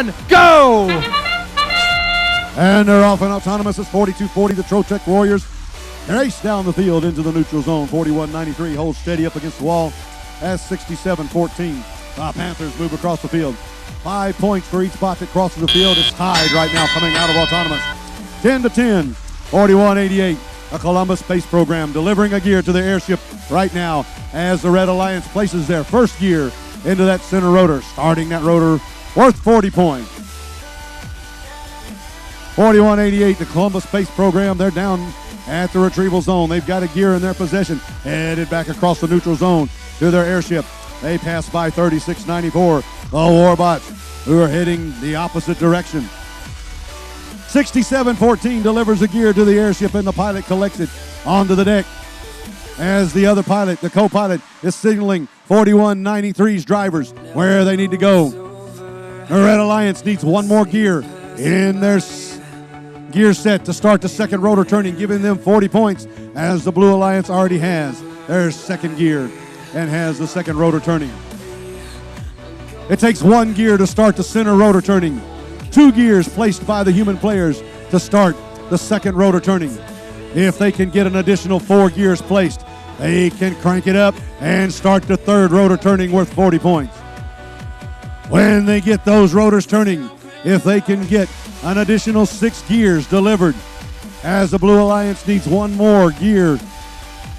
1, go! And they're off and autonomous. It's 42-40. The Trotec Warriors race down the field into the neutral zone. 41-93 holds steady up against the wall as 67-14. The Panthers move across the field. 5 points for each spot that crosses the field. It's tied right now coming out of autonomous. 10-10, 41-88. A Columbus Space Program delivering a gear to the airship right now as the Red Alliance places their first gear into that center rotor, starting that rotor worth 40 points. 41-88, the Columbus Space Program, they're down at the retrieval zone. They've got a gear in their possession, headed back across the neutral zone to their airship. They pass by 36-94, the Warbots, who are heading the opposite direction. 67-14 delivers a gear to the airship, and the pilot collects it onto the deck as the other pilot, the co-pilot, is signaling 41-93's drivers where they need to go. The Red Alliance needs one more gear in their gear set to start the second rotor turning, giving them 40 points, as the Blue Alliance already has their second gear and has the second rotor turning. It takes one gear to start the center rotor turning. 2 gears placed by the human players to start the second rotor turning. If they can get an additional 4 gears placed, they can crank it up and start the third rotor turning worth 40 points. When they get those rotors turning, if they can get an additional 6 gears delivered, as the Blue Alliance needs one more gear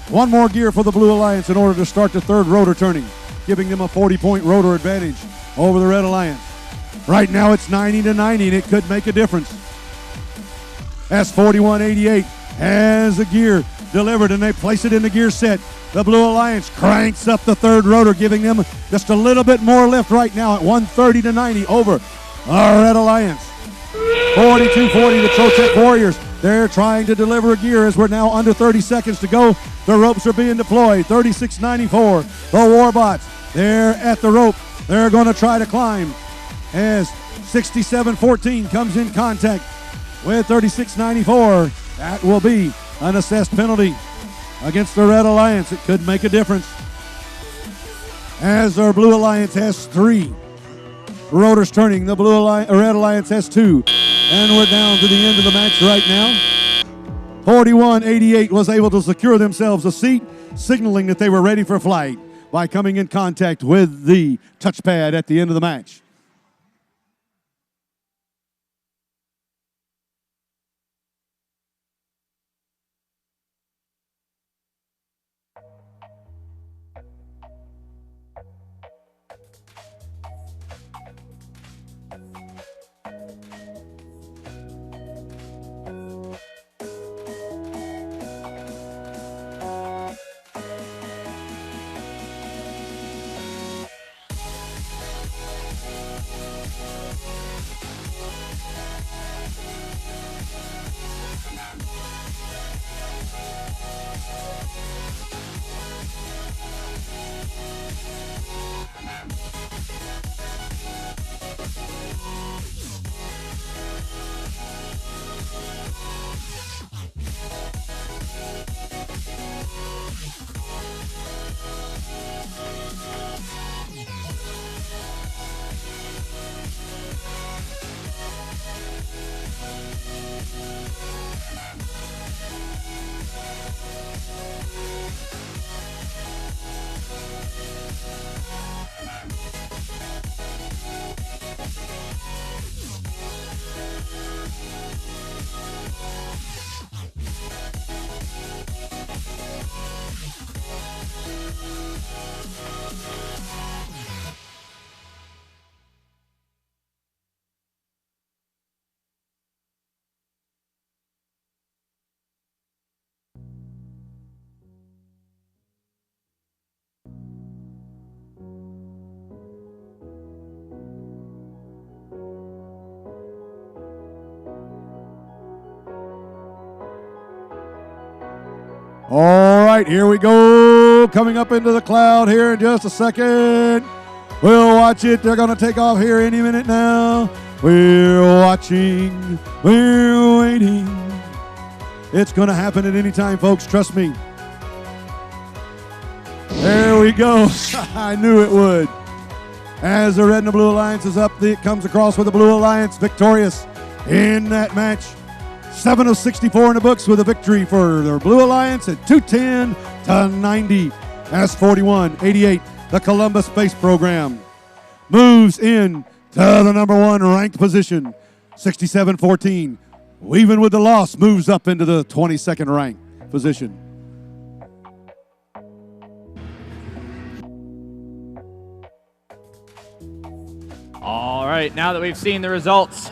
for the Blue Alliance in order to start the third rotor turning, giving them a 40-point rotor advantage over the Red Alliance. Right now it's 90-90, and it could make a difference. As 41-88 has a gear delivered, and they place it in the gear set. The Blue Alliance cranks up the third rotor, giving them just a little bit more lift right now at 130-90 over our Red Alliance. 42-40, the Trotec Warriors. They're trying to deliver a gear as we're now under 30 seconds to go. The ropes are being deployed. 36-94, the Warbots, they're at the rope. They're going to try to climb as 67-14 comes in contact with 36-94. That will be an assessed penalty against the Red Alliance. It could make a difference, as our Blue Alliance has 3 rotors turning. The Red Alliance has 2. And we're down to the end of the match right now. 41-88 was able to secure themselves a seat, signaling that they were ready for flight by coming in contact with the touchpad at the end of the match. All right, here we go. Coming up into the cloud here in just a second. We'll watch it. They're going to take off here any minute now. We're watching. We're waiting. It's going to happen at any time, folks. Trust me. There we go. I knew it would. as the red and the blue alliance is up. It comes across with the blue alliance victorious in that match. 7 of 64 in the books with a victory for the blue alliance at 210 to 90. As 41-88, the Columbus Space Program moves in to the number 1 ranked position. 67-14. Even with the loss, moves up into the 22nd ranked position. All right, now that we've seen the results